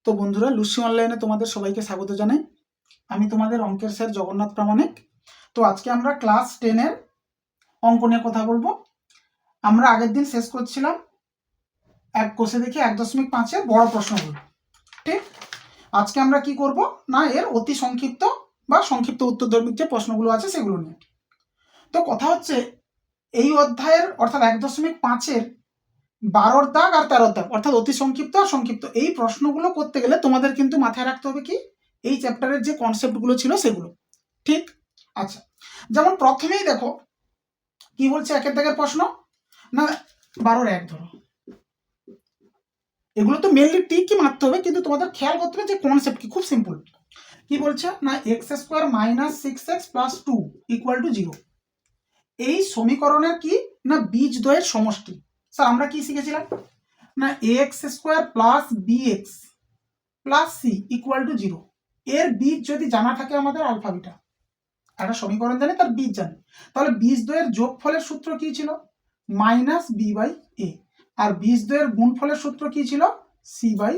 তো বন্ধুরা, লুসি অনলাইনে তোমাদের সবাইকে স্বাগত জানাই। আমি তোমাদের অঙ্কের স্যার জগন্নাথ প্রামাণিক। তো আজকে আমরা ক্লাস 10-এর অঙ্ক নিয়ে কথা বলবো। আমরা আগের দিন শেষ করছিলাম এক কোষে দেখি 1.5-এর বড় প্রশ্নগুলো। ঠিক, আজকে আমরা কি করব না, এর অতি সংক্ষিপ্ত বা সংক্ষিপ্ত উত্তরধর্মী যে প্রশ্নগুলো আছে সেগুলো নিয়ে। তো কথা হচ্ছে, এই অধ্যায়ের অর্থাৎ 1.5-এর 12 দাগ আর 13 দাগ অর্থাৎ অতি সংক্ষিপ্ত আর সংক্ষিপ্ত এই প্রশ্নগুলো করতে গেলে তোমাদের কিন্তু মাথায় রাখতে হবে কি, এই চ্যাপ্টারের যে কনসেপ্টগুলো ছিল সেগুলো। ঠিক, আচ্ছা, যেমন প্রথমেই দেখো কি বলছে, একের দাগের প্রশ্ন না 12-1 ধরো। এগুলো তো মেনলি টিকই মারতে হবে, কিন্তু তোমাদের খেয়াল করতে হবে যে কনসেপ্ট কি, খুব সিম্পল। কি বলছে না, x² - 6x + 2 = 0। এই সমীকরণের কি না বীজদ্বয়ের সমষ্টি। স্যার আমরা কি শিখেছিলাম না, ax² + bx + c = 0। এর বীজ যদি জানা থাকে আমাদের আলফা বিটা, একটা সমীকরণ জানি তার বীজ জানি, তাহলে বীজদ্বয়ের যোগফলের সূত্র কি ছিল -b/a, আর বীজদ্বয়ের গুণফলের সূত্র কি ছিল c/a।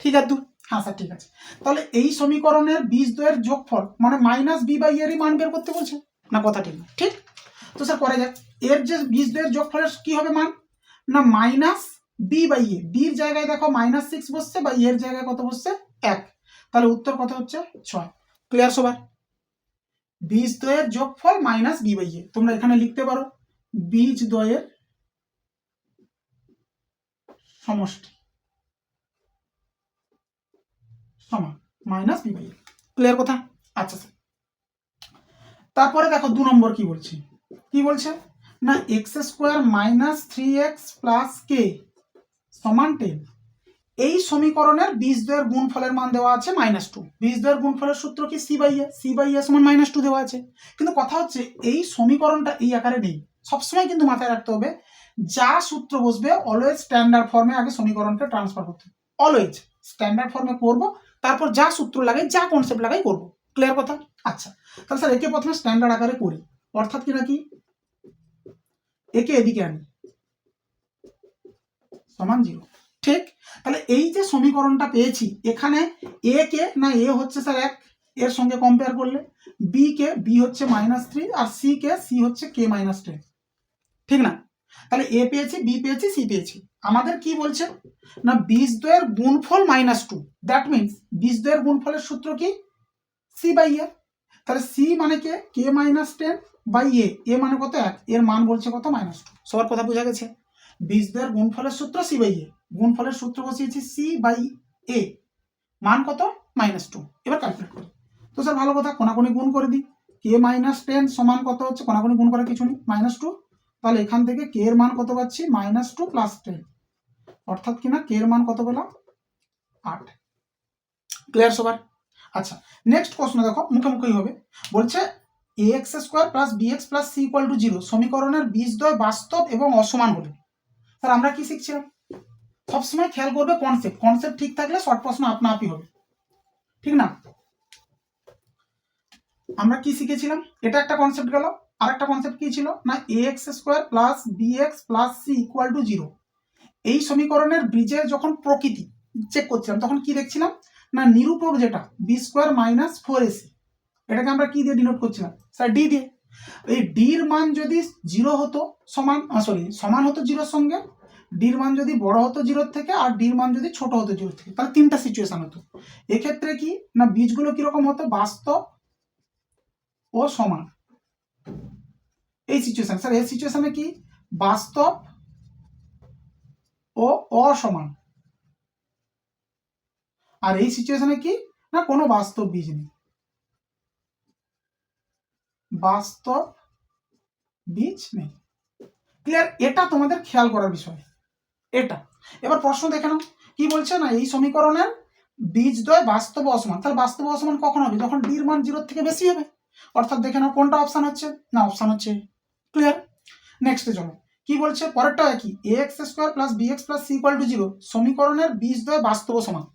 ঠিক আছে? হ্যাঁ স্যার, ঠিক আছে। তাহলে এই সমীকরণের বীজদ্বয়ের যোগফল মানে -b/a এরই মান বের করতে বলছে না, কথা ঠিক না? ঠিক, তো স্যার করা যাক। এর যে বীজদ্বয়ের যোগফলের কি হবে মান না -b/a, বির জায়গায় দেখো -6 বসছে বা এর জায়গায় কত বসছে 1, তাহলে উত্তর কত হচ্ছে 6। ক্লিয়ার সবার? বীজদ্বয়ের যোগফল -b/a, তোমরা এখানে লিখতে পারো বীজদ্বয়ের সমষ্টি সমান -b/a। ক্লিয়ার কথা? আচ্ছা স্যার, তারপরে দেখো 2 নম্বর কি বলছে, কি বলছে না x² - 3x + k = 10। এই সমীকরণের বীজদ্বয়ের গুণফলের মান দেওয়া আছে -2। বীজদ্বয়ের গুণফলের সূত্র কি c/a, c/a সমান -2 দেওয়া আছে। কিন্তু কথা হচ্ছে এই সমীকরণটা এই আকারে নেই। সবসময় কিন্তু মাথায় রাখতে হবে, যা সূত্র বসবে অলওয়েজ স্ট্যান্ডার্ড ফর্মে আগে সমীকরণকে ট্রান্সফার করতে হবে। অলওয়েজ স্ট্যান্ডার্ড ফর্মে করব, তারপর যা সূত্র লাগাই যা কনসেপ্ট লাগাই করব। ক্লিয়ার কথা? আচ্ছা, তাহলে স্যার একে প্রথমে স্ট্যান্ডার্ড আকারে করি, অর্থাৎ কি নাকি একে এদিকে আনি সমান 0। ঠিক, তাহলে এই যে সমীকরণটা পেয়েছি, এখানে এ কে না এ হচ্ছে স্যার 1, এর সঙ্গে কম্পেয়ার করলে বি কে বি হচ্ছে -3 আর সি কে সি হচ্ছে k - 10। ঠিক না? তাহলে এ পেয়েছি, বি পেয়েছি, সি পেয়েছি। আমাদের কি বলছে না বীজদ্বয়ের গুণফল -2, দ্যাট মিন্স বীজদ্বয়ের গুণফলের সূত্র কি c/a। তাহলে সি মানে কে k - 10/a, এ মানে কত 1, এর মান বলছে কত -2। সবার কথা বোঝা গেছে? বীজদ্বয়ের গুণফলের সূত্র c/a, গুণফলের সূত্র বসিয়েছি c/a, মান কত -2। এবার ক্যালকুলেট করি। তো স্যার ভালো কথা, কোনাকুনি গুণ করে দিই। k - 10 সমান কত হচ্ছে, কোনাকুনি গুণ করার কিছু নেই, -2। তাহলে এখান থেকে k এর মান কত পাচ্ছি -2 + 10, অর্থাৎ কিনা k এর মান কত পেলাম 8। ক্লিয়ার সবার? আচ্ছা, নেক্সট প্রশ্ন দেখো, মুখোমুখি হবে। বলছে ax² + bx + c = 0 সমীকরণের বীজদ্বয় বাস্তব এবং অসমান হলে। স্যার আমরা কি শিখছিলাম? সবসময় খেয়াল করবে কনসেপ্ট, কনসেপ্ট ঠিক থাকলে শর্ট প্রশ্ন আপনা আপনি হবে। ঠিক না? আমরা কি শিখেছিলাম, এটা একটা কনসেপ্ট গেল। আর একটা কনসেপ্ট কি ছিল না ax² + bx + c = 0। এই সমীকরণের বীজের যখন প্রকৃতি চেক করছিলাম তখন কি দেখছিলাম না নিরূপক যেটা b² - 4ac, এটাকে আমরা কি দিয়ে ডিনোট করছিলাম স্যার ডি দিয়ে। এই ডির মান যদি 0 হতো সমান হতো 0-র সঙ্গে, ডির মান যদি বড় হতো 0-র থেকে, আর ডির মান যদি ছোট হতো 0-র থেকে, তাহলে তিনটা সিচুয়েশন হতো। এক্ষেত্রে কি না বীজগুলো কিরকম হতো, বাস্তব ও সমান। এই সিচুয়েশন স্যার, এই সিচুয়েশনে কি বাস্তব ও অসমান, আর এই সিচুয়েশনে কি না কোনো বাস্তব বীজ নেই, বাস্তব বীজ নেই। ক্লিয়ার? এটা তোমাদের খেয়াল করার বিষয় এটা। এবার প্রশ্ন দেখে নাও কি বলছে না এই সমীকরণের বীজদ্বয় বাস্তব অসমান। তাহলে বাস্তব অসমান কখন হবে, যখন ডির মান 0-র থেকে বেশি হবে। অর্থাৎ দেখে নাও কোনটা অপশন হচ্ছে না, অপশন হচ্ছে। ক্লিয়ার? নেক্সটে চলো, কি বলছে পরেরটা কি ax² + bx + c = 0 সমীকরণের বীজদ্বয় বাস্তব সমান।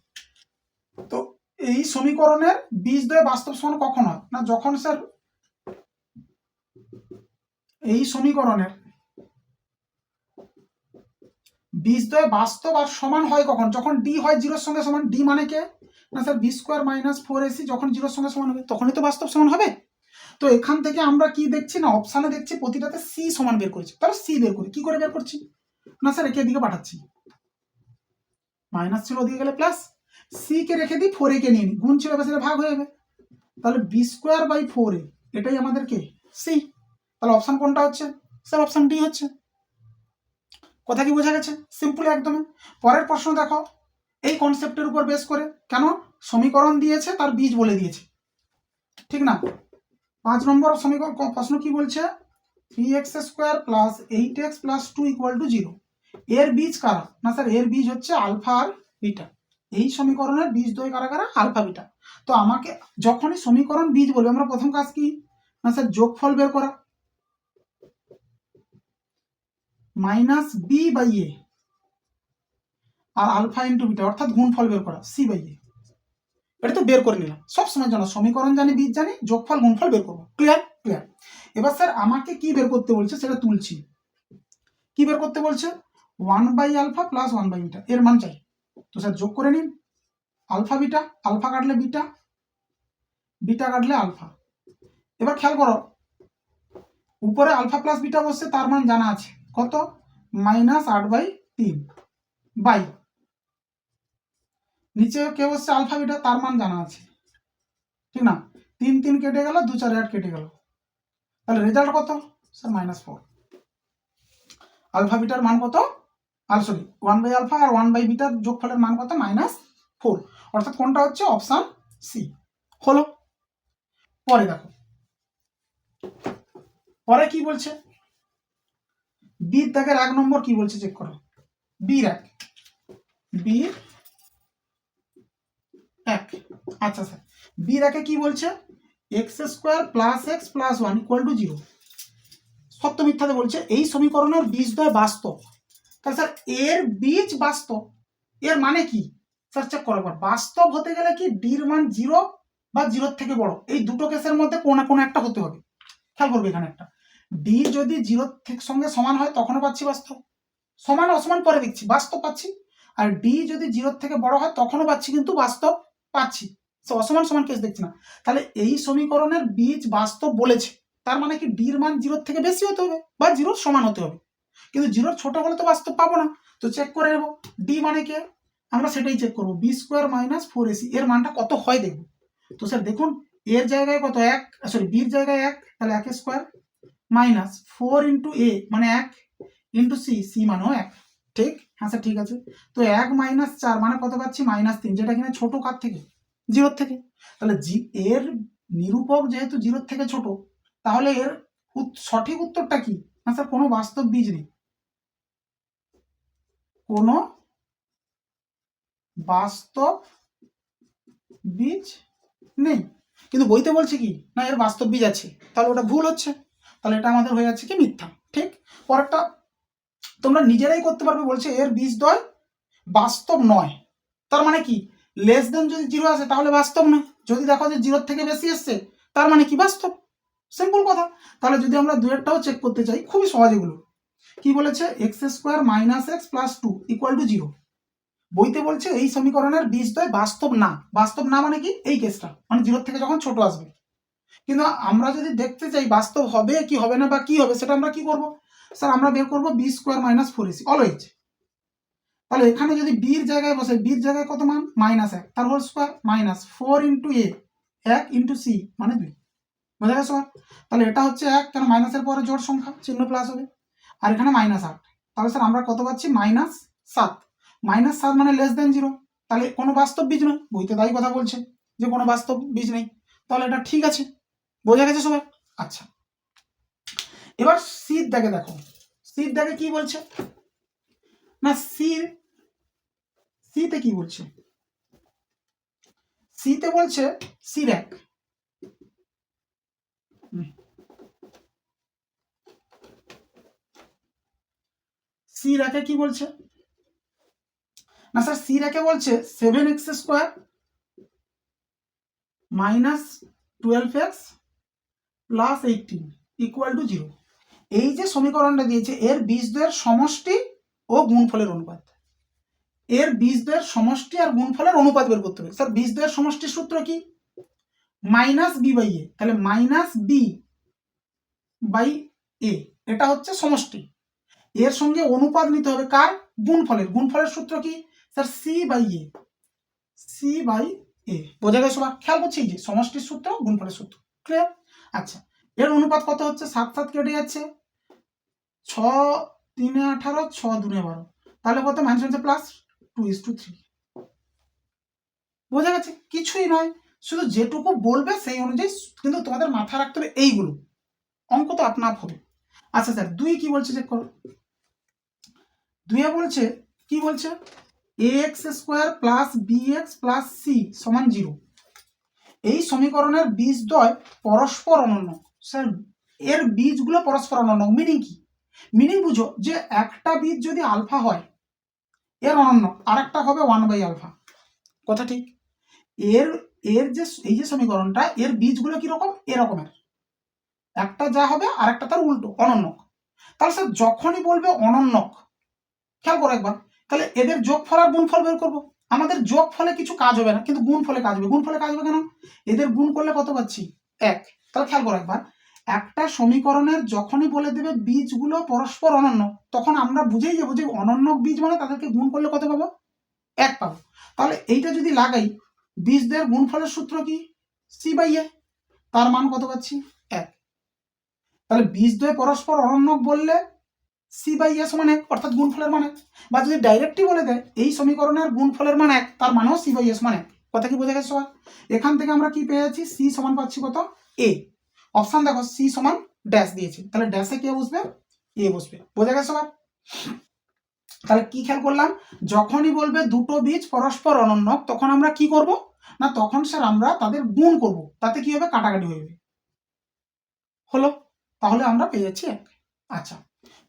তো এই সমীকরণের বীজদ্বয় বাস্তব সমান কখন হয় না, যখন স্যার এই সমীকরণের বীজদ্বয় বাস্তব আর সমান হয় কখন? যখন ডি হয় জিরোর সঙ্গে সমান। ডি মানে কে? না sir B square minus 4ac যখন জিরোর সঙ্গে সমান হবে তখনই তো বাস্তব সমান হবে। তো এখান থেকে আমরা কি দেখছি না অপশানে দেখছি প্রতিটাতে সি সমান বের করেছি। তাহলে সি বের করি। কি করে বের করছি? না স্যার একে এদিকে পাঠাচ্ছি, মাইনাস ছিল ওদিকে গেলে প্লাস, সি কে রেখে দিই, 4a কে নিয়ে নিই, গুণ ছিল এবার সেটা ভাগ হয়ে যাবে। তাহলে বি স্কোয়ার বাই 4a এটাই আমাদের কে? সি। তাহলে অপশান কোনটা হচ্ছে? স্যার অপশান ডি হচ্ছে। কথা কি বোঝা গেছে? সিম্পল একদম। পরের প্রশ্ন দেখো এই কনসেপ্টের উপর বেস করে, কেন সমীকরণ দিয়েছে তার বীজ বলে দিয়েছে, ঠিক না? 5 নম্বর সমীকরণ প্রশ্ন কি বলছে? 3x² plus 8x plus 2 equal to 0 এর বীজ কারা? না স্যার এর বীজ হচ্ছে আলফা আর বিটা। এই সমীকরণের বীজ দ্বয় কারা কারা? Alpha beta. তো আমাকে যখনই সমীকরণ বীজ বলবে আমরা প্রথম কাজ কি? না স্যার যোগফল বের করা, মাইনাস বি বাই এ আর আলফা ইন্টু বিটা অর্থাৎ গুণফল বের করা সি বাই এ। এটা তো বের করে নিলাম, সবসময় জানো সমীকরণ জানি বীজ জানি, যোগফল গুণফল বের করবো। ক্লিয়ার? ক্লিয়ার। এবার স্যার আমাকে কি বের করতে বলছে সেটা তুলছি। কি বের করতে বলছে? 1 by alpha plus 1 by beta এর মান চাই। তো স্যার যোগ করে নিন, আলফা বিটা, আলফা কাটলে বিটা, বিটা কাটলে আলফা। এবার খেয়াল করো উপরে আলফা প্লাস বিটা বসছে তার মান জানা আছে কত? -8/3 বাই নিচে কে বসছে? আলফা বিটা, তার মান জানা আছে, ঠিক না? 3 3 কেটে গেল, 2 4 8 কেটে গেল, তাহলে রেজাল্ট কত? স্যার -4। আলফা বিটার মান কত? আর সরি 1 বাই আলফা আর 1 বাই বিটার যোগফলের মান কত? -4। অর্থাৎ কোনটা হচ্ছে? অপশন সি হলো। পরে দেখো পরে কি বলছে, বি দাগের 1 নম্বর কি বলছে চেক করো। বি এক, আচ্ছা স্যার বি একে কি বলছে? x² plus x plus 1 equal to 0। সত্য মিথ্যাতে বলছে এই সমীকরণের বীজদ্বয় বাস্তব। তাহলে স্যার এর বীজ বাস্তব, এর মানে কি? স্যার চেক করো, বাস্তব হতে গেলে কি ডির মান 0 বা 0 থেকে বড়, এই দুটো কেসের মধ্যে কোনো না কোনো একটা হতে হবে। খেয়াল করবে এখানে একটা, ডি যদি 0 থেকে সঙ্গে সমান হয় তখনও পাচ্ছি বাস্তব, সমান অসমান পরে দেখছি, বাস্তব পাচ্ছি। আর ডি যদি 0 থেকে বড় হয় তখনও পাচ্ছি কিন্তু বাস্তব পাচ্ছি, অসমান সমান কেস দেখছি না। তাহলে এই সমীকরণের বীজ বাস্তব বলেছে, তার মানে কি ডির মান 0 থেকে বেশি হতে হবে বা 0 সমান হতে হবে, কিন্তু 0 ছোট হলে তো বাস্তব পাবো না। তো চেক করে নেবো ডি মানে কে, আমরা সেটাই চেক করবো। b² মাইনাস 4ac এর মানটা কত হয় দেখবো। তো স্যার দেখুন এর জায়গায় কত? 1, সরি বির জায়গায় 1, তাহলে 1² মাইনাস 4 ইন্টু এ মানে 1 ইন্টু সি, সি মানেও 1, ঠিক? হ্যাঁ স্যার ঠিক আছে। তো 1 মাইনাস 4 মানে কত পাচ্ছি? -3, যেটা কিনা ছোট কার থেকে? 0 থেকে। তাহলে এর নিরূপক যেহেতু 0 থেকে ছোট, তাহলে এর সঠিক উত্তরটা কি? না স্যার কোনো বাস্তব বীজ নেই, কোনো বাস্তব বীজ নেই। কিন্তু বইতে বলছে কি না এর বাস্তব বীজ আছে, তাহলে ওটা ভুল হচ্ছে, তাহলে এটা আমাদের হয়ে যাচ্ছে কি মিথ্যা, ঠিক? পরেরটা তোমরা নিজেরাই করতে পারবে, বলছে এর বীজদ্বয় বাস্তব নয়। তার মানে কি? লেস দেন যদি 0 আসে তাহলে বাস্তব না, যদি দেখো যে 0 থেকে বেশি এসছে তার মানে কি? বাস্তব। সিম্পল কথা। তাহলে যদি আমরা দুয়েরটাও চেক করতে চাই, খুবই সহজ এগুলো। কি বলেছে? x² minus x plus 2 equal to 0। বইতে বলছে এই সমীকরণের বীজদ্বয় বাস্তব না। বাস্তব না মানে কি? এই কেসটা, মানে 0 থেকে যখন ছোট আসবে। কিন্তু আমরা যদি দেখতে চাই বাস্তব হবে কি হবে না বা কি হবে, সেটা আমরা কি করব? স্যার আমরা বের করবো b² মাইনাস 4ac অলওয়েজ। তাহলে এখানে যদি বির জায়গায় বসে, বির জায়গায় কত মান? -1 তার হোল স্কোয়ার মাইনাস 4 ইন্টু এ 1 ইন্টু সি মানে 2, বোঝা গেছে? তাহলে এটা হচ্ছে 1, কেন মাইনাসের পরে জোড় সংখ্যা চিহ্ন প্লাস হবে, আর এখানে -8। তাহলে স্যার আমরা কত পাচ্ছি? -7। -7 মানে লেস দেন 0, তাহলে কোনো বাস্তব বীজ নয়। বইতে তাই কথা বলছে যে কোনো বাস্তব বীজ নেই, তাহলে এটা ঠিক আছে। বোঝা গেছে সবাই? আচ্ছা এবার সির দাগে দেখো, সির দাগে কি বলছে না, সিতে কি বলছে? সিতে বলছে সির 1, সির 1 কি বলছে? না স্যার সির 1 বলছে 7x² minus 12x plus 18 equal to 0। এই যে সমীকরণটা দিয়েছে এর বীজদ্বয়ের সমষ্টি ও গুণফলের অনুপাত। এর বীজদ্বয়ের সমষ্টি আর গুণফলের অনুপাত বের করতে হবে। স্যার বীজদ্বয়ের সমষ্টির সূত্র কি? মাইনাস বি বাই এ, তাহলে মাইনাস বি বাই এ, এটা হচ্ছে সমষ্টি। এর সঙ্গে অনুপাত নিতে হবে কার? গুণফলের। গুণফলের সূত্র কি? Sir C by A, C by A. বোঝা গেছে সবার? খেয়াল করছি যে সমষ্টির সূত্র গুণফলের সূত্র, ক্লিয়ার? আচ্ছা, এর অনুপাত কত হচ্ছে? 7 7 কেটে যাচ্ছে, 6 3 18, 6 2 12, তাহলে কত? মাইনাস হচ্ছে প্লাস 2:3। বোঝা গেছে? কিছুই নয়, শুধু যেটুকু বলবে সেই অনুযায়ী কিন্তু তোমাদের মাথায় রাখতে হবে এইগুলো, অঙ্ক তো আপনা আপ হবে। আচ্ছা স্যার 2 কি বলছে চেক করো। 2 বলছে কি বলছে? ax² plus bx plus c সমান 0। এই সমীকরণের বীজদ্বয় পরস্পর অনন্য। স্যার এর বীজগুলো পরস্পর অনন্য মিনিং কি? মিনিং বুঝো যে একটা বীজ যদি আলফা হয় এর অনন্য, আর একটা হবে 1/α, কথা ঠিক? এর এর যে এই যে সমীকরণটা, এর বীজগুলো কিরকম? এরকমের, একটা যা হবে আর একটা তার উল্টো, অনন্যক। তাহলে স্যার যখনই বলবে অনন্যক, খেয়াল করো একবার, তাহলে এদের যোগফল আর গুণফল বের করবো। আমাদের যোগফলে কিছু কাজ হবে না, কিন্তু গুণফলে কাজ হবে। গুণফলে কাজ হবে কেন? এদের গুণ করলে কত পাচ্ছি? 1। তাহলে খেয়াল করো একবার, একটা সমীকরণের যখনই বলে দেবে বীজগুলো পরস্পর অনন্য, তখন আমরা বুঝেই যাবো যে অনন্য বীজ মানে তাদেরকে গুণ করলে কত পাবো? 1 পাবো। তাহলে এইটা যদি লাগাই, বীজদের গুণফলের সূত্র কি? সি বাই এ, তার মান কত পাচ্ছি? 1। তাহলে বীজদ্বয় পরস্পর অনন্যক বললে সি বাই এ সমান 1, অর্থাৎ গুণফলের মান 1। বা যদি ডাইরেক্টলি বলে দেয় এই সমীকরণের গুণফলের মান 1, তার মানও সি বাই এ সমান 1। কথা কি বোঝা গেছে সবার? এখান থেকে আমরা কি পেয়ে যাচ্ছি? সি সমান পাচ্ছি কত? এ। অপশন দেখো, সি সমান ড্যাশ দিয়েছে, তাহলে ড্যাশে কে বসবে? এ বসবে। বোঝা গেছে সবার? তাহলে কি খেয়াল করলাম, যখনই বলবে দুটো বীজ পরস্পর অনন্য, তখন আমরা কি করব না, তখন স্যার আমরা তাদের গুণ করব, তাতে কি হবে? কাটাকাটি হয়ে হলো, তাহলে আমরা পেয়ে যাচ্ছি 1। আচ্ছা,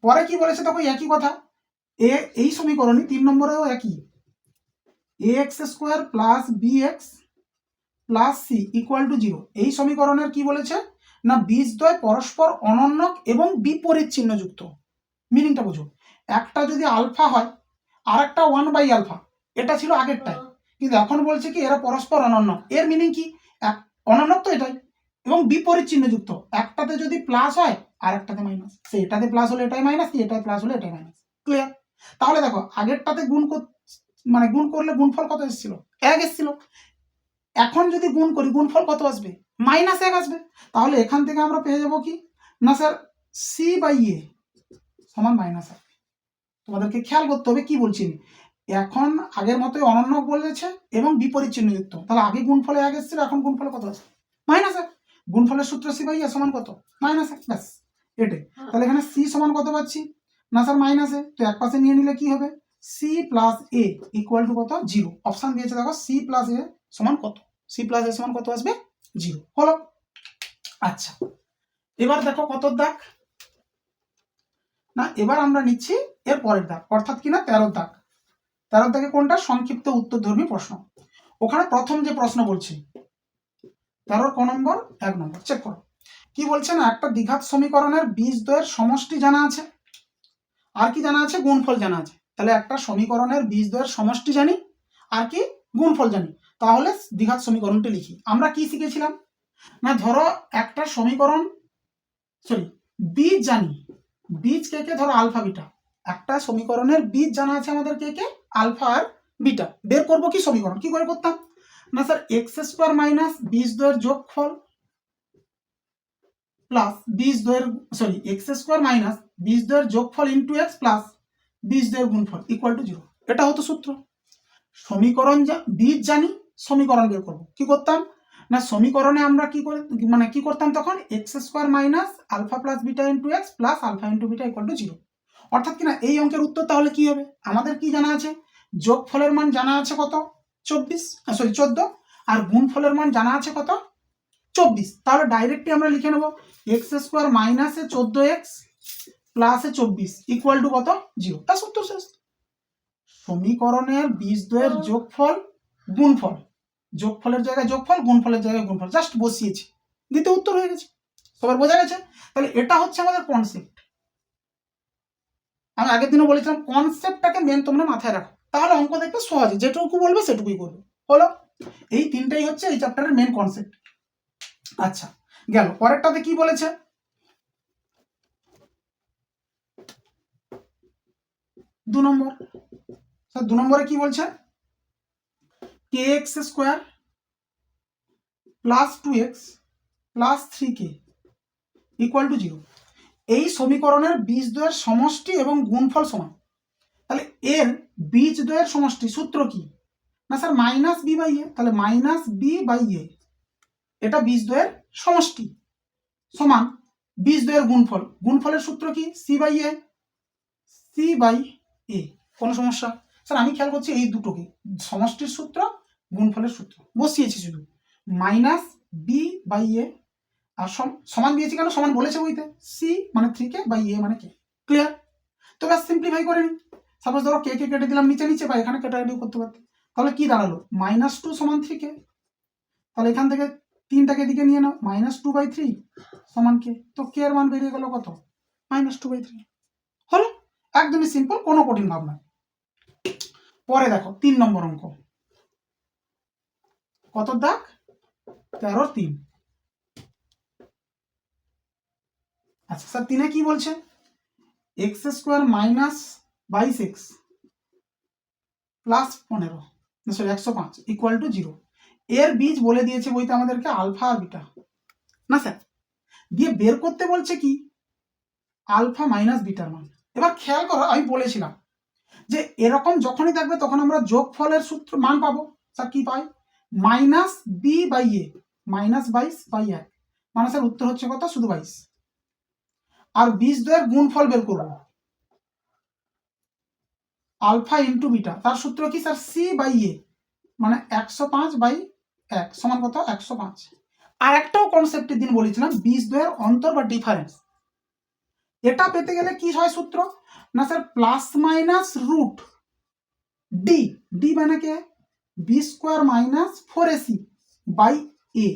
পরে কি বলেছে দেখো, একই কথা। এই সমীকরণে 3 নম্বরেও একই, ax² plus bx plus c equal to 0। এই সমীকরণের কি বলেছে না, বীজদ্বয় পরস্পর অনন্যক এবং বিপরীত চিহ্নযুক্ত। মিনিংটা বুঝো, একটা যদি আলফা হয় আর একটা 1/α, এটা ছিল আগেরটাই, কিন্তু এখন বলছে কি এরা পরস্পর অনন্য। এর মিনিং কি? অনন্যক তো এটাই, এবং বিপরীত চিহ্নযুক্ত। একটাতে যদি প্লাস হয় আর একটাতে মাইনাস, এটাতে প্লাস হলে এটাই মাইনাস, এটাতে প্লাস হলে এটাই মাইনাস, ক্লিয়ার? তাহলে দেখো, আগেরটাতে গুণ মানে গুণ করলে গুণফল কত এসেছিল? 1 এসেছিল। এখন যদি গুণ করি, গুণফল কত আসবে? -1 আসবে। তাহলে এখান থেকে আমরা পেয়ে যাব কি না স্যার, সি বাই এ সমান -1। তোমাদেরকে খেয়াল করতে হবে কি বলছি। এখন আগের মতোই অনন্য বলেছে এবং বিপরীত চিহ্নযুক্ত। তাহলে আগে গুণফলে 1 এসেছিল, এখন গুণফলে কত আছে? -1। গুণফলের সূত্র সি বাই এ সমান কত? -1, ব্যাস এটাই। তাহলে এখানে সি সমান কত পাচ্ছি না স্যার? -এ। তো এক পাশে নিয়ে নিলে কি হবে? C plus A equal to কত? 0। অপশন দিয়েছে দেখো, সি প্লাস এ সমান কত? সি প্লাস এ সমান কত আসবে? 0 হলো। আচ্ছা, এবার দেখো কত দাগ না, এবার আমরা নিচ্ছি এর পরের দাগ, অর্থাৎ কিনা 13 দাগ। 13 দাগে কোনটা? সংক্ষিপ্ত উত্তরধর্মী প্রশ্ন। ওখানে প্রথম যে প্রশ্ন বলছি 13 ক নম্বর? 1 নম্বর। চেক করো কি বলছে না, একটা দ্বিঘাত সমীকরণের বীজদ্বয়ের সমষ্টি জানা আছে, আর কি জানা আছে? গুণফল জানা আছে। তাহলে একটা সমীকরণের বীজদ্বয়ের সমষ্টি জানি আর কি? গুণফল জানি। তাহলে দ্বিঘাত সমীকরণটি লিখি। আমরা কি শিখেছিলাম না, ধরো একটা সমীকরণ, সরি, বীজ জানি, বীজ কে কে? ধরো আলফা বিটা। একটা সমীকরণের বীজ জানা আছে আমাদের কে কে? আলফা আর বিটা। বের করবো কি সমীকরণ? কি করে করতাম না স্যার, x² মাইনাস বীজদ্বয়ের যোগফল প্লাস বীজদ্বয়ের, সরি, x² মাইনাস বীজদ্বয়ের যোগফল ইনটু x প্লাস বীজদ্বয়ের গুণফল ইকুয়াল টু 0। এটা হতো সূত্র। সমীকরণ বীজ জানি, সমীকরণ বের করবো। কি করতাম না, সমীকরণে আমরা কি করে মানে কি করতাম তখন? x² minus alpha plus beta into x plus alpha into beta equal to 0। অর্থাৎ কিনা এই অঙ্কের উত্তর তাহলে কি হবে? আমাদের কি জানা আছে? যোগফলের মান জানা আছে কত? 14, আর গুণফলের মান জানা আছে কত? 24। তাহলে ডাইরেক্টলি আমরা লিখে নেব x² মাইনাসে 14x প্লাসে 24 ইকুয়াল টু কত? 0। তা উত্তর শেষ। সমীকরণের বীজদ্বয়ের যোগফল গুণফল, যোগফলের জায়গায় যোগফল, গুণফলের জায়গায় গুণফল, জাস্ট বসিয়েছি, দ্বিতীয় উত্তর হয়ে গেছে। সবার বোঝা গেছে? তাহলে এটা হচ্ছে আমাদের কনসেপ্ট। আমি আগের দিনও বলেছিলাম কনসেপ্টটাকে মেন তোমরা মাথায় রাখো, তাহলে অঙ্ক দেখতে সহজে, যেটুকু বলবে সেটুকুই করবে। হলো, এই তিনটাই হচ্ছে এই চ্যাপ্টারের মেন কনসেপ্ট। আচ্ছা, গেল পরেরটাতে কি বলেছে, 2 নম্বর। স্যার 2 নম্বরে কি বলছে, kx square plus 2x plus 3k equal to 0। এই সমীকরণের বীজদ্বয়ের সমষ্টি এবং গুণফল সমান। তাহলে এর বীজদ্বয়ের সমষ্টি সূত্র কি না স্যার মাইনাস বি বাই এ, তাহলে মাইনাস বি বাই এ এটা বীজদ্বয়ের সমষ্টি সমান বীজদ্বয়ের গুণফল, গুণফলের সূত্র কি C by A, C by A. কোনো সমস্যা? স্যার আমি খেয়াল করছি এই দুটোকে, সমষ্টির সূত্র গুণফলের সূত্র বসিয়েছি, শুধু মাইনাস বি বাই এ আর সমান দিয়েছি কেন, সমান বলেছে বইতে, সি মানে 3k বাই এ মানে কে। ক্লিয়ার? তো ব্যাস সিম্পলিফাই করে নিই। সাপোজ ধরো কে কে কেটে দিলাম নিচে নিচে, বা এখানে কাটাকাটি করতে পারতে, তাহলে কি দাঁড়ালো -2 সমান 3k। তাহলে এখান থেকে 3টাকে দিকে নিয়ে নাও, -2/3 সমান কে, তো কে এর মান বেরিয়ে গেল কত, -2/3। হলো, একদমই সিম্পল, কোনো কঠিন ভাব না। পরে দেখো 3 নম্বর অঙ্ক, কত দাগ 13-3। আচ্ছা স্যার 3-এ কি বলছে, X square minus 22x plus 15 sorry 105 equal to 0। এর বীজ বলে দিয়েছে বইতে আমাদেরকে আলফা আর বিটা, না স্যার, দিয়ে বের করতে বলছে কি আলফা মাইনাস বিটার মান। এবার খেয়াল করো, আমি বলেছিলাম যে এরকম যখনই থাকবে তখন আমরা যোগফলের সূত্র মান পাবো। স্যার কি পাই, minus B by A minus 22/1, মানে স্যার উত্তর হচ্ছে কত, শুধু 22। আর বীজদ্বয়ের গুণফল বের করবো, আলফা ইন্টু বিটা, তার সূত্র কি স্যার সি বাই এ, মানে 105/1 সমান কত 105। আর একটাও কনসেপ্টের দিন বলেছিলাম বীজদ্বয়ের অন্তর বা ডিফারেন্স, এটা পেতে গেলে কি হয় সূত্র না sir plus minus root D, D মানে কে B square minus 4ac by A.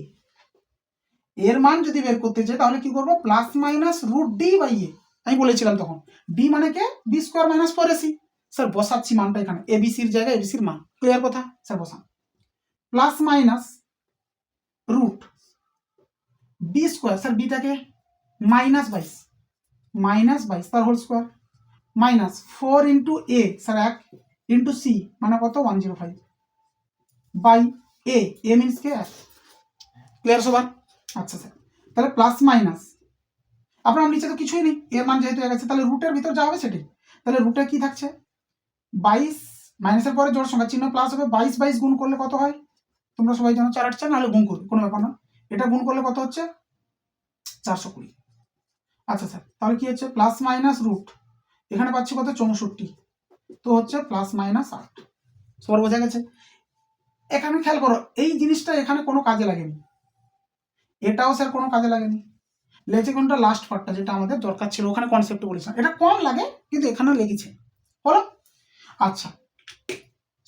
এর মান যদি বের করতে চাই তাহলে কি করবো, plus minus root D by A. আমি বলেছিলাম তখন ডি মানে কে B square minus 4ac। Sir বসাচ্ছি মানটা এখানে, এবিসির জায়গায় এবিসির মান, ক্লিয়ার কথা স্যার বসান, plus minus root B square, sir বিটাকে -22 তার whole square minus 4 into A, sir 1 into C মানে কত 105 বাই এ, এ মিনস কে 1। ক্লিয়ার সবার? আচ্ছা স্যার, তাহলে প্লাস মাইনাস, আপনার নিচে তো কিছুই নেই, এর মান যেহেতু গেছে তাহলে রুটের ভিতর যা হবে সেটাই। তাহলে রুটে কি থাকছে 22, মাইনাসের পরে জোড় সংখ্যা চিহ্ন প্লাস হবে, 22 গুণ করলে কত হয় তোমরা সবাই জানো, 4 8 4, নাহলে গুণ করবে কোনো ব্যাপার না, এটা গুণ করলে কত হচ্ছে 420। আচ্ছা স্যার, তাহলে কি হচ্ছে প্লাস মাইনাস রুট, এখানে পাচ্ছি কত 64, তো হচ্ছে প্লাস মাইনাস 8। সবার বোঝা গেছে? এখানে খেয়াল করো এই জিনিসটা এখানে কোনো কাজে লাগেনি, এটাও স্যার কোনো কাজে লাগেনি, লেজে কোনটা লাস্ট পার্টটা যেটা আমাদের দরকার ছিল, ওখানে কনসেপ্ট বলেছিলাম, এটা কম লাগে কিন্তু এখানে লেগেছে। বলো আচ্ছা,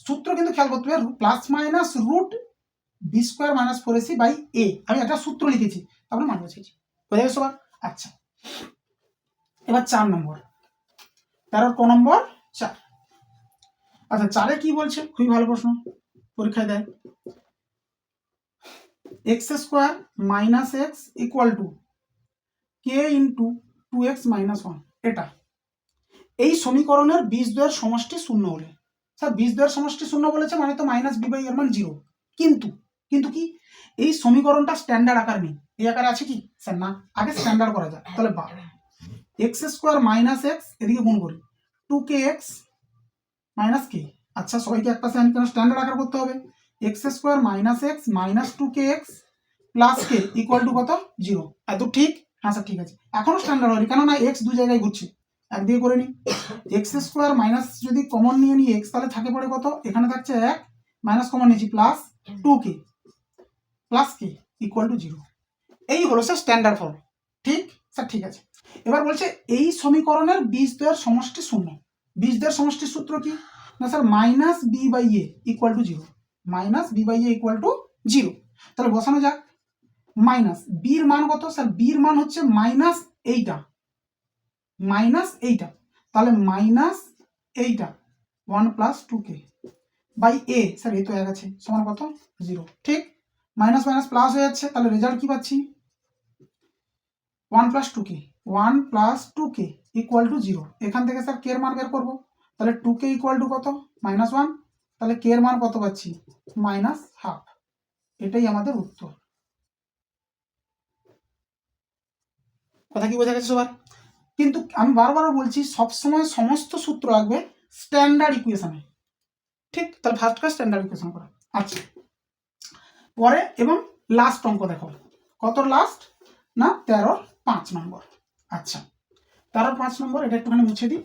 সূত্র কিন্তু খেয়াল করতে হবে, plus minus root B square minus 4ac by A, আমি একটা সূত্র লিখেছি তারপরে মান বসেছি, বোঝা গেছে সবার? আচ্ছা এবার 4 নম্বর, 13 ক নম্বর 4। আচ্ছা 4-এ কি বলছে, খুবই ভালো প্রশ্ন, পরীক্ষায় দেয়, x square minus x equal to K into 2x minus 1। এটা এই সমীকরণের বীজদ্বয়ের সমষ্টি শূন্য হলে, স্যার বীজদ্বয়ের সমষ্টি শূন্য বলেছে মানে তো মাইনাস বি বাই এর মান 0, কিন্তু কিন্তু কি এই সমীকরণটা স্ট্যান্ডার্ড আকার নেই, এই আকারে আছে কি স্যার না, আগে স্ট্যান্ডার্ড করা যায়, তাহলে এক্স স্কোয়ার মাইনাস এক্স এদিকে গুণ করি 2kx মাইনাস কে। আচ্ছা সবাইকে এক পাশে আনি, কেন স্ট্যান্ডার্ড আকার করতে হবে, x square minus x minus 2kx plus K equal to কত 0। এত ঠিক? হ্যাঁ স্যার ঠিক আছে, এখনো স্ট্যান্ডার্ড হয়নি, কেননা এক্স দু জায়গায় ঘুরছে, একদিকে করে নিই, এক্স স্কোয়ার মাইনাস যদি কমন নিয়ে নিই এক্স, তাহলে থাকে পড়ে কত, এখানে থাকছে 1 মাইনাস কমন নিয়েছি plus 2k plus K equal to 0। এই হলো স্যার স্ট্যান্ডার্ড ফর্ম, ঠিক স্যার ঠিক আছে। এবার বলছে এই সমীকরণের বীজদ্বয়ের সমষ্টি শূন্য, বীজদ্বয়ের সমষ্টির সূত্র কি না sir minus B by A equal to 0, minus B by A equal to 0। তাহলে বসানো যাক, মাইনাস বির মান কত স্যার, বির মান হচ্ছে মাইনাস এইটা, তাহলে মাইনাস এইটা 1 plus 2k by A, sir A তো এক আছে, সমান কত 0। ঠিক, মাইনাস মাইনাস প্লাস হয়ে যাচ্ছে, তাহলে রেজাল্ট কি পাচ্ছি 1 plus 2k, 1 plus 2k equal to 0। এখান থেকে স্যার কে এর মান বের করবো, তাহলে 2k ইকুয়াল টু কত -1, তাহলে কে এর মান কত পাচ্ছি -12। এটাই আমাদের উত্তর। কথা কি বোঝা গেছে সবার? কিন্তু আমি বারবার বলছি সবসময় সমস্ত সূত্র রাখবে স্ট্যান্ডার্ড ইকুয়েশনে। ঠিক, তাহলে ফার্স্ট ক্লাস স্ট্যান্ডার্ড ইকুয়েশন করা। আচ্ছা, পরে এবং লাস্ট অঙ্ক দেখো, কত লাস্ট না 13-5 নম্বর। আচ্ছা, 13-5 নম্বর, এটা একটুখানি মুছে দিই।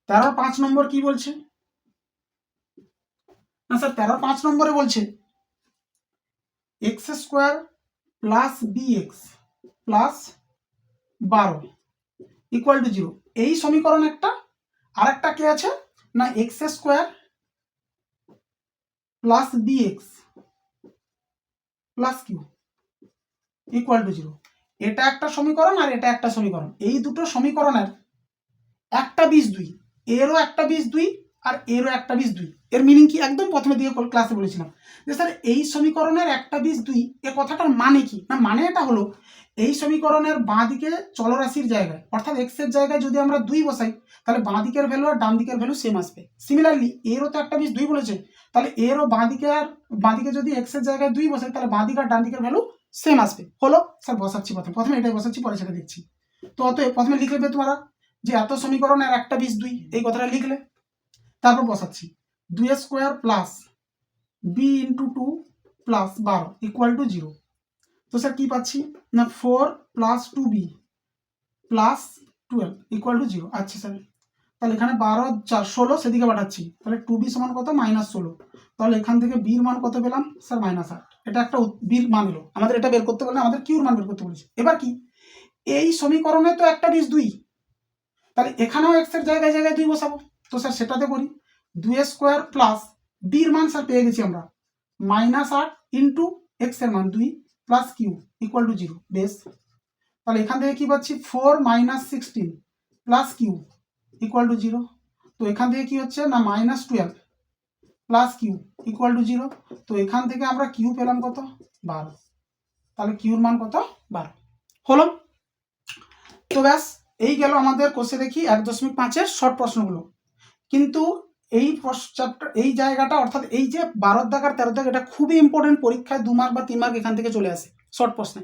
13-5 নম্বর কি বলছে না স্যার, 13-5 নম্বরে বলছে X square plus B X plus 12 equal to 0। এই সমীকরণ একটা, আর একটা কি আছে না X square plus B X plus Q equal to 0। এটা একটা সমীকরণ আর এটা একটা সমীকরণ। এই দুটো সমীকরণের একটা 22, এরও একটা 22 আর এরও একটা 22। এর মিনিং কি একদম প্রথমে দিকে ক্লাসে বলেছিলাম যে স্যার এই সমীকরণের একটা 22, এ কথাটার মানে কি না, মানে এটা হলো এই সমীকরণের বাঁ দিকে চলরাশির জায়গায় অর্থাৎ এক্স এর জায়গায় যদি আমরা 2 বসাই তাহলে বাঁ দিকের ভ্যালু আর ডান দিকের ভ্যালু সেম আসবে। সিমিলারলি এরও তো একটা 22 বলেছে, তাহলে এরও বাঁ দিকে যদি এক্স এর জায়গায় 2 বসাই তাহলে বাঁ দিক আর ডান দিকের ভ্যালু সেম আসবে। হলো স্যার, বসাচ্ছি প্রথমে এটাই বসাচ্ছি, পরে সেটা দেখছি। তো অতএব প্রথমে লিখে দেবে তোমরা যে এত সমীকরণের একটা 22, এই কথাটা লিখলে, তারপর বসাচ্ছি 2 square plus B into 2 plus 12 equal to 0। তো স্যার কি পাচ্ছি না 4 plus 2b plus 12 equal to 0। আচ্ছা স্যার, তাহলে এখানে 12 4 16 সেদিকে পাঠাচ্ছি, তাহলে 2b সমান কত -16। তাহলে এখান থেকে বির মান কত পেলাম স্যার -8। এটা একটা বির মান এলো, আমাদের এটা বের করতে বললে আমাদের কিউর মান বের করতে বলেছে। এবার কি এই সমীকরণে তো একটা 22, তাহলে এখানেও এক্স এর জায়গায় জায়গায় 2 বসাবো। তো স্যার সেটাতে করি 2 স্কোয়ার প্লাস বির মান স্যার পেয়ে গেছি আমরা -8 ইন্টু এক্স এর মান 2 প্লাস কিউ ইকুয়াল টু 0। বেশ, তাহলে এখান থেকে কি পাচ্ছি 4 - 16 প্লাস কিউ ইকুয়াল টু 0। তো এখান থেকে কি হচ্ছে না -12 প্লাস কিউ ইকুয়াল টু 0। তো এখান থেকে আমরা কিউ পেলাম কত 12, তাহলে কিউর মান কত 12 হলো। তো ব্যাস, এই গেল আমাদের কোষে দেখি 1.5-এর শর্ট প্রশ্নগুলো। কিন্তু এই চ্যাপ্টার এই জায়গাটা অর্থাৎ এই যে 12 দাগ আর 13 দাগ, এটা খুবই ইম্পর্টেন্ট, পরীক্ষায় 2 মার্ক বা 3 মার্ক এখান থেকে চলে আসে শর্ট প্রশ্নে।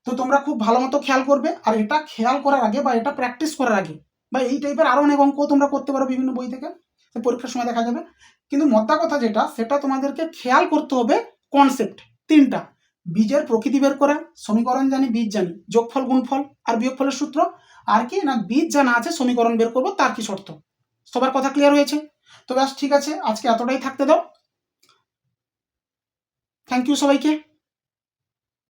তো তোমরা খুব ভালো মতো খেয়াল করবে, আর এটা খেয়াল করার আগে বা এটা প্র্যাকটিস করার আগে বা এই টাইপের আরো অনেক অঙ্ক তোমরা করতে পারো বিভিন্ন বই থেকে, পরীক্ষার সময় দেখা যাবে। কিন্তু মোদ্দা কথা যেটা, সেটা তোমাদেরকে খেয়াল করতে হবে কনসেপ্ট 3টা: বীজের প্রকৃতি বের করা, সমীকরণ জানি, বীজ জানি, যোগফল গুণফল আর বিয়োগফলের সূত্র, আর কি না বীজ জানা আছে, সমীকরণ বের করবো তার কি শর্ত। সবার কথা ক্লিয়ার হয়েছে? তো ব্যাস ঠিক আছে, আজকে এতটাই থাকতে দাও। থ্যাংক ইউ সবাইকে।